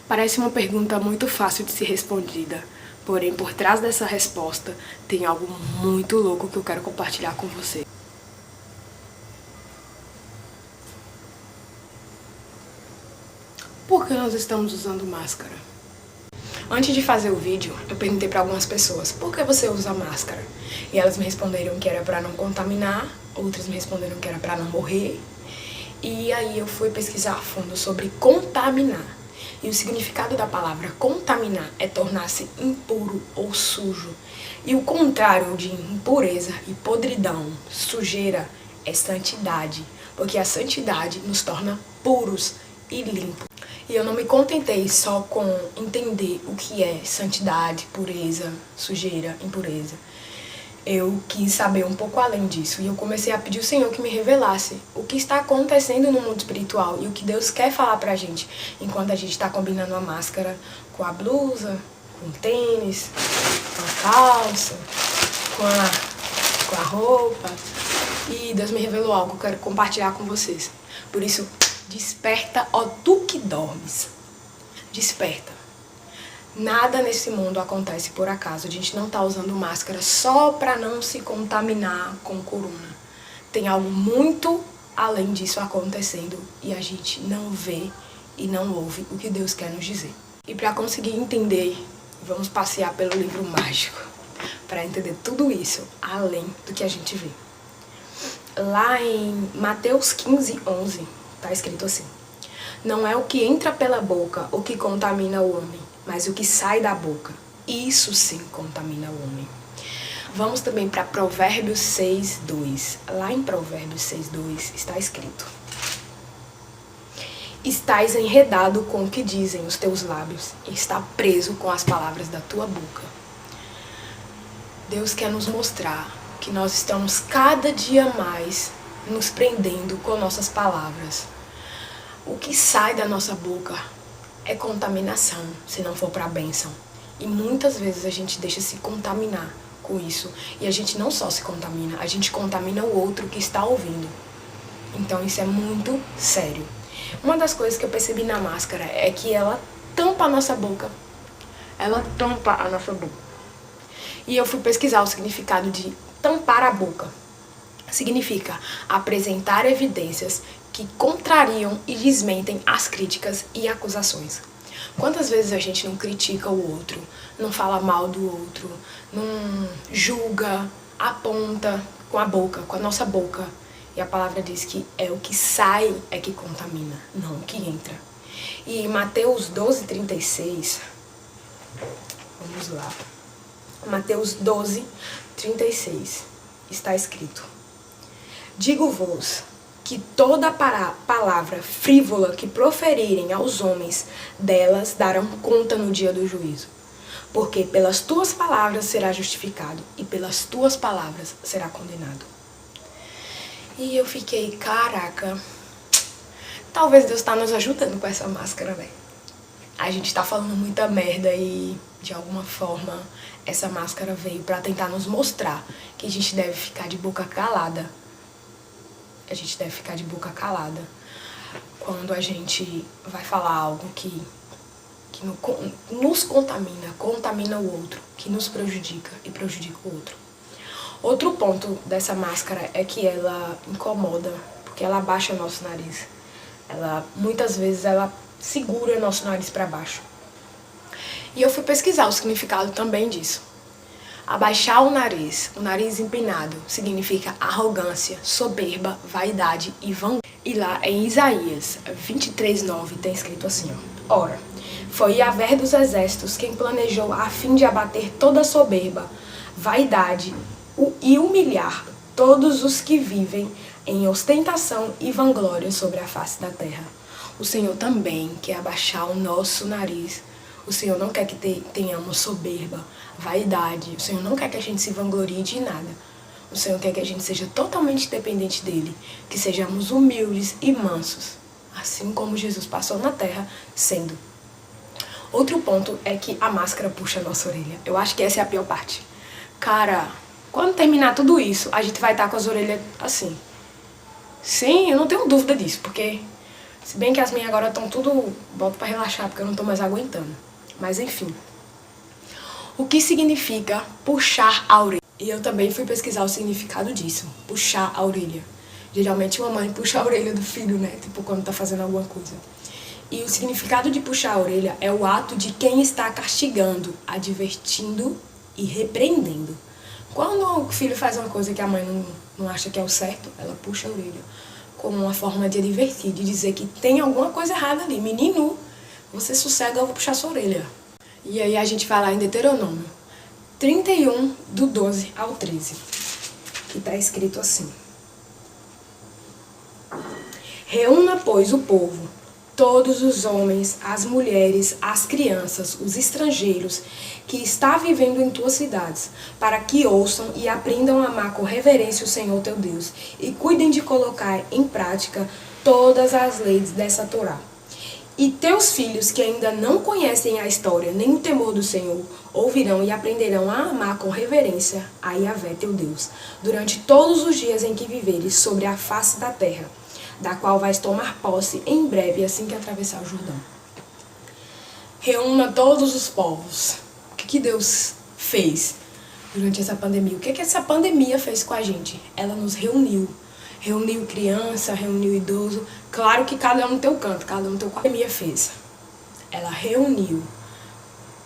Parece uma pergunta muito fácil de ser respondida, porém por trás dessa resposta tem algo muito louco que eu quero compartilhar com você. Por que nós estamos usando máscara? Antes de fazer o vídeo, eu perguntei para algumas pessoas, por que você usa máscara? E elas me responderam que era para não contaminar, outras me responderam que era para não morrer. E aí eu fui pesquisar a fundo sobre contaminar. E o significado da palavra contaminar é tornar-se impuro ou sujo. E o contrário de impureza e podridão, sujeira, é santidade. Porque a santidade nos torna puros e limpos. E eu não me contentei só com entender o que é santidade, pureza, sujeira, impureza. Eu quis saber um pouco além disso e eu comecei a pedir ao Senhor que me revelasse o que está acontecendo no mundo espiritual e o que Deus quer falar pra gente enquanto a gente está combinando a máscara com a blusa, com o tênis, com a calça, com a roupa. E Deus me revelou algo que eu quero compartilhar com vocês. Por isso, desperta, ó tu que dormes. Desperta. Nada nesse mundo acontece por acaso. A gente não tá usando máscara só para não se contaminar com corona. Tem algo muito além disso acontecendo e a gente não vê e não ouve o que Deus quer nos dizer. E para conseguir entender, vamos passear pelo livro mágico para entender tudo isso além do que a gente vê. Lá em Mateus 15:11 tá escrito assim: não é o que entra pela boca o que contamina o homem, mas o que sai da boca, isso sim contamina o homem. Vamos também para Provérbios 6:2. Lá em Provérbios 6:2 está escrito: estás enredado com o que dizem os teus lábios, e está preso com as palavras da tua boca. Deus quer nos mostrar que nós estamos cada dia mais nos prendendo com nossas palavras. O que sai da nossa boca é contaminação, se não for para a bênção. E muitas vezes a gente deixa se contaminar com isso. E a gente não só se contamina, a gente contamina o outro que está ouvindo. Então isso é muito sério. Uma das coisas que eu percebi na máscara é que ela tampa a nossa boca. Ela tampa a nossa boca. E eu fui pesquisar o significado de tampar a boca. Significa apresentar evidências que contrariam e desmentem as críticas e acusações. Quantas vezes a gente não critica o outro, não fala mal do outro, não julga, aponta com a boca, com a nossa boca. E a palavra diz que é o que sai é que contamina, não o que entra. E em Mateus 12:36, vamos lá. Mateus 12:36 está escrito: digo-vos que toda palavra frívola que proferirem aos homens, delas darão conta no dia do juízo. Porque pelas tuas palavras será justificado, e pelas tuas palavras será condenado. E eu fiquei, caraca, talvez Deus tá nos ajudando com essa máscara, velho. A gente tá falando muita merda e, de alguma forma, essa máscara veio pra tentar nos mostrar que a gente deve ficar de boca calada. A gente deve ficar de boca calada quando a gente vai falar algo que nos contamina o outro, que nos prejudica e prejudica o outro. Outro ponto dessa máscara é que ela incomoda, porque ela abaixa nosso nariz. Muitas vezes ela segura nosso nariz para baixo. E eu fui pesquisar o significado também disso. Abaixar o nariz empinado, significa arrogância, soberba, vaidade e vanglória. E lá em Isaías 23:9 tem escrito assim, ó: ora, foi Yahvé dos exércitos quem planejou a fim de abater toda soberba, vaidade e humilhar todos os que vivem em ostentação e vanglória sobre a face da terra. O Senhor também quer abaixar o nosso nariz. O Senhor não quer que tenhamos soberba, vaidade. O Senhor não quer que a gente se vanglorie de nada. O Senhor quer que a gente seja totalmente dependente dEle, que sejamos humildes e mansos, assim como Jesus passou na terra sendo. Outro ponto é que a máscara puxa a nossa orelha. Eu acho que essa é a pior parte. Cara, quando terminar tudo isso, a gente vai estar com as orelhas assim. Sim, eu não tenho dúvida disso, porque Se bem que as minhas agora estão tudo... Boto pra relaxar, porque eu não tô mais aguentando. Mas enfim. O que significa puxar a orelha? E eu também fui pesquisar o significado disso. Puxar a orelha. Geralmente uma mãe puxa a orelha do filho, né? Tipo, quando tá fazendo alguma coisa. E o significado de puxar a orelha é o ato de quem está castigando, advertindo e repreendendo. Quando o filho faz uma coisa que a mãe não acha que é o certo, ela puxa a orelha. Como uma forma de advertir, de dizer que tem alguma coisa errada ali. Menino, você sossega, eu vou puxar sua orelha. E aí a gente vai lá em Deuteronômio 31, do 12 ao 13, que está escrito assim. Reúna, pois, o povo, todos os homens, as mulheres, as crianças, os estrangeiros que está vivendo em tuas cidades, para que ouçam e aprendam a amar com reverência o Senhor teu Deus, e cuidem de colocar em prática todas as leis dessa Torá. E teus filhos que ainda não conhecem a história, nem o temor do Senhor, ouvirão e aprenderão a amar com reverência a Yahvé teu Deus, durante todos os dias em que viveres sobre a face da terra, da qual vais tomar posse em breve, assim que atravessar o Jordão. Reúna todos os povos. O que Deus fez durante essa pandemia? O que essa pandemia fez com a gente? Ela nos reuniu. Reuniu criança, reuniu idoso. Claro que cada um no teu canto, cada um no teu quarto. A pandemia fez. Ela reuniu.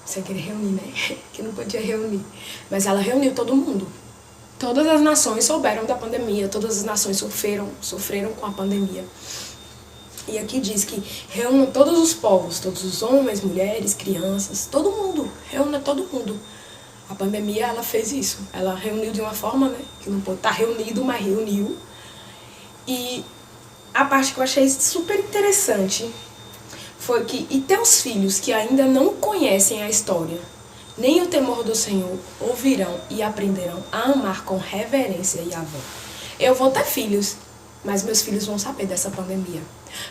Sem querer reunir, né? Que não podia reunir. Mas ela reuniu todo mundo. Todas as nações souberam da pandemia, todas as nações sofreram com a pandemia. E aqui diz que reúna todos os povos, todos os homens, mulheres, crianças, todo mundo, reúna todo mundo. A pandemia, ela fez isso, ela reuniu de uma forma, né, que não pode estar reunido, mas reuniu. E a parte que eu achei super interessante foi que, e teus filhos que ainda não conhecem a história, nem o temor do Senhor, ouvirão e aprenderão a amar com reverência Yahvé. Eu vou ter filhos, mas meus filhos vão saber dessa pandemia.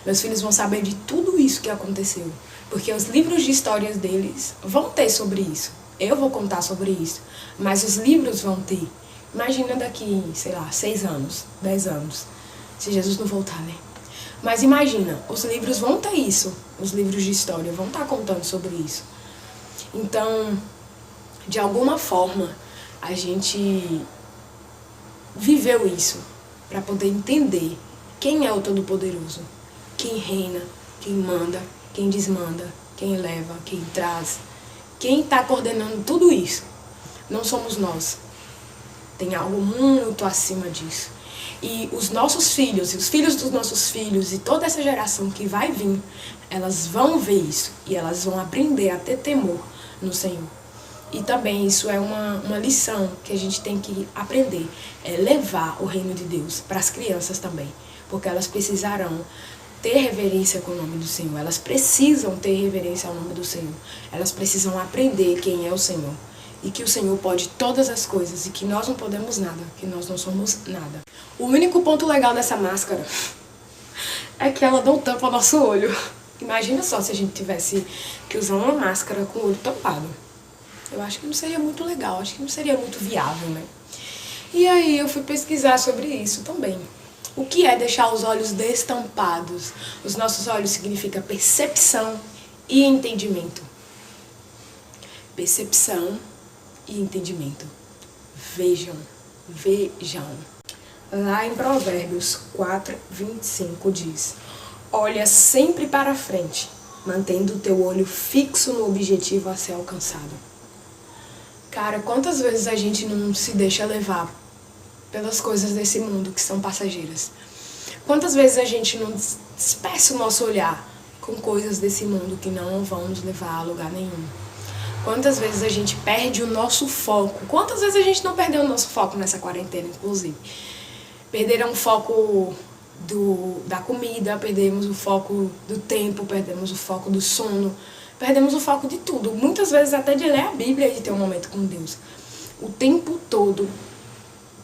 Meus filhos vão saber de tudo isso que aconteceu. Porque os livros de histórias deles vão ter sobre isso. Eu vou contar sobre isso. Mas os livros vão ter. Imagina daqui, sei lá, 6 anos, 10 anos. Se Jesus não voltar, né? Mas imagina, os livros vão ter isso. Os livros de história vão estar contando sobre isso. Então, de alguma forma, a gente viveu isso para poder entender quem é o Todo-Poderoso, quem reina, quem manda, quem desmanda, quem leva, quem traz, quem está coordenando tudo isso. Não somos nós. Tem algo muito acima disso. E os nossos filhos, e os filhos dos nossos filhos, e toda essa geração que vai vir, elas vão ver isso, e elas vão aprender a ter temor no Senhor. E também isso é uma lição que a gente tem que aprender, é levar o reino de Deus para as crianças também, porque elas precisarão ter reverência com o nome do Senhor, elas precisam ter reverência ao nome do Senhor, elas precisam aprender quem é o Senhor, e que o Senhor pode todas as coisas, e que nós não podemos nada, que nós não somos nada. O único ponto legal dessa máscara é que ela não tampa o nosso olho. Imagina só se a gente tivesse que usar uma máscara com o olho tampado. Eu acho que não seria muito legal, acho que não seria muito viável, né? E aí eu fui pesquisar sobre isso também. O que é deixar os olhos destampados? Os nossos olhos significa percepção e entendimento. Percepção e entendimento. Vejam, vejam. Lá em Provérbios 4:25 diz: olha sempre para frente, mantendo o teu olho fixo no objetivo a ser alcançado. Cara, quantas vezes a gente não se deixa levar pelas coisas desse mundo que são passageiras? Quantas vezes a gente não dispersa o nosso olhar com coisas desse mundo que não vão nos levar a lugar nenhum? Quantas vezes a gente perde o nosso foco? Quantas vezes a gente não perdeu o nosso foco nessa quarentena, inclusive? Perderam o foco da comida, perdemos o foco do tempo, perdemos o foco do sono, perdemos o foco de tudo. Muitas vezes até de ler a Bíblia e de ter um momento com Deus. O tempo todo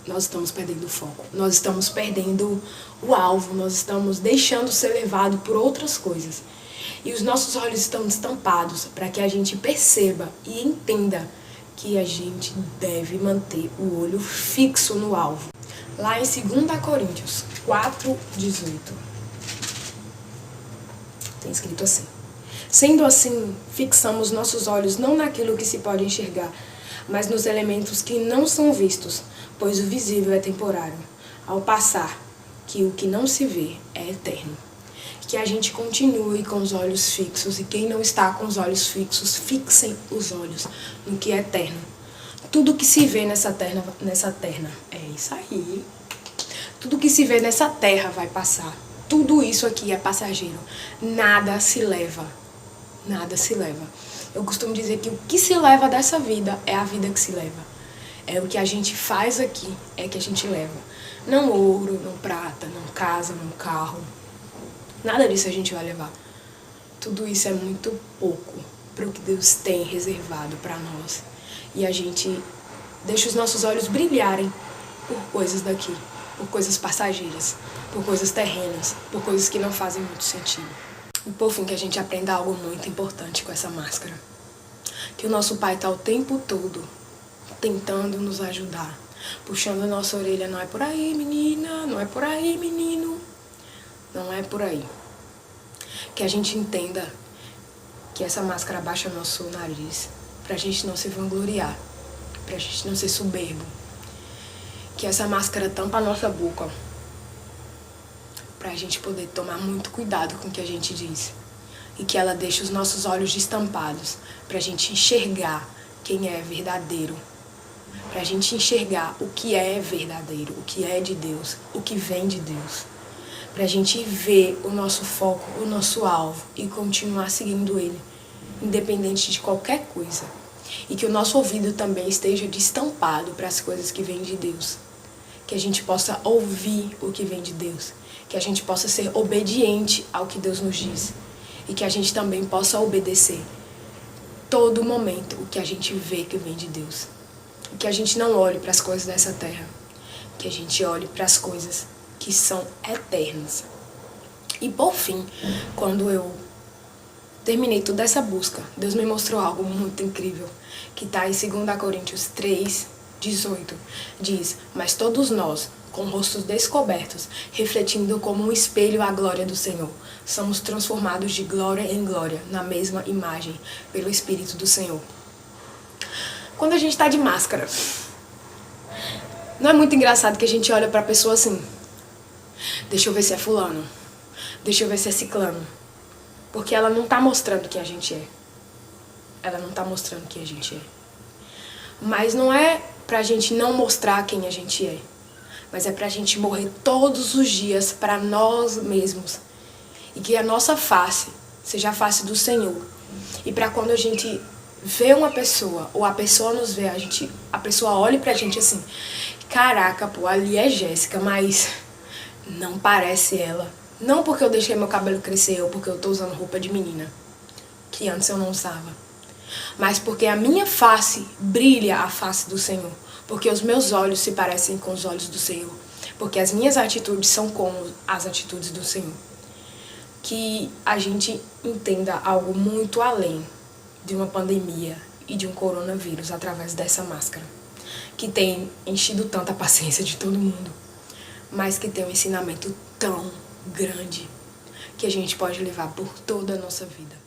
nós estamos perdendo o foco, nós estamos perdendo o alvo, nós estamos deixando ser levado por outras coisas. E os nossos olhos estão destampados para que a gente perceba e entenda que a gente deve manter o olho fixo no alvo. Lá em 2 Coríntios 4:18. Tem escrito assim. Sendo assim, fixamos nossos olhos não naquilo que se pode enxergar, mas nos elementos que não são vistos, pois o visível é temporário, ao passar que o que não se vê é eterno. Que a gente continue com os olhos fixos, e quem não está com os olhos fixos, fixem os olhos no que é eterno. Tudo que se vê nessa terra, é isso aí. Tudo que se vê nessa terra vai passar. Tudo isso aqui é passageiro. Nada se leva. Nada se leva. Eu costumo dizer que o que se leva dessa vida é a vida que se leva. É o que a gente faz aqui, é que a gente leva. Não ouro, não prata, não casa, não carro. Nada disso a gente vai levar. Tudo isso é muito pouco para o que Deus tem reservado para nós. E a gente deixa os nossos olhos brilharem por coisas daqui, por coisas passageiras, por coisas terrenas, por coisas que não fazem muito sentido. E por fim, que a gente aprenda algo muito importante com essa máscara. Que o nosso Pai está o tempo todo tentando nos ajudar, puxando a nossa orelha. Não é por aí, menina, não é por aí, menino. Não é por aí. Que a gente entenda que essa máscara abaixa o nosso nariz, pra gente não se vangloriar, pra gente não ser soberbo. Que essa máscara tampa a nossa boca, pra gente poder tomar muito cuidado com o que a gente diz. E que ela deixe os nossos olhos destampados, pra gente enxergar quem é verdadeiro. Pra gente enxergar o que é verdadeiro, o que é de Deus, o que vem de Deus. Pra gente ver o nosso foco, o nosso alvo e continuar seguindo ele, independente de qualquer coisa. E que o nosso ouvido também esteja destampado para as coisas que vêm de Deus. Que a gente possa ouvir o que vem de Deus. Que a gente possa ser obediente ao que Deus nos diz. E que a gente também possa obedecer todo momento o que a gente vê que vem de Deus. E que a gente não olhe para as coisas dessa terra. Que a gente olhe para as coisas que são eternas. E por fim, quando eu terminei toda essa busca, Deus me mostrou algo muito incrível, que está em 2 Coríntios 3, 18. Diz: mas todos nós, com rostos descobertos, refletindo como um espelho a glória do Senhor, somos transformados de glória em glória, na mesma imagem, pelo Espírito do Senhor. Quando a gente está de máscara, não é muito engraçado que a gente olha para a pessoa assim: deixa eu ver se é fulano, deixa eu ver se é ciclano. Porque ela não tá mostrando quem a gente é. Ela não tá mostrando quem a gente é. Mas não é pra gente não mostrar quem a gente é. Mas é pra gente morrer todos os dias pra nós mesmos. E que a nossa face seja a face do Senhor. E pra quando a gente vê uma pessoa, ou a pessoa nos vê, a pessoa olha pra gente assim: caraca, pô, ali é Jéssica, mas não parece ela. Não porque eu deixei meu cabelo crescer ou porque eu tô usando roupa de menina, que antes eu não usava. Mas porque a minha face brilha a face do Senhor. Porque os meus olhos se parecem com os olhos do Senhor. Porque as minhas atitudes são como as atitudes do Senhor. Que a gente entenda algo muito além de uma pandemia e de um coronavírus através dessa máscara. Que tem enchido tanta paciência de todo mundo. Mas que tem um ensinamento tão grande que a gente pode levar por toda a nossa vida.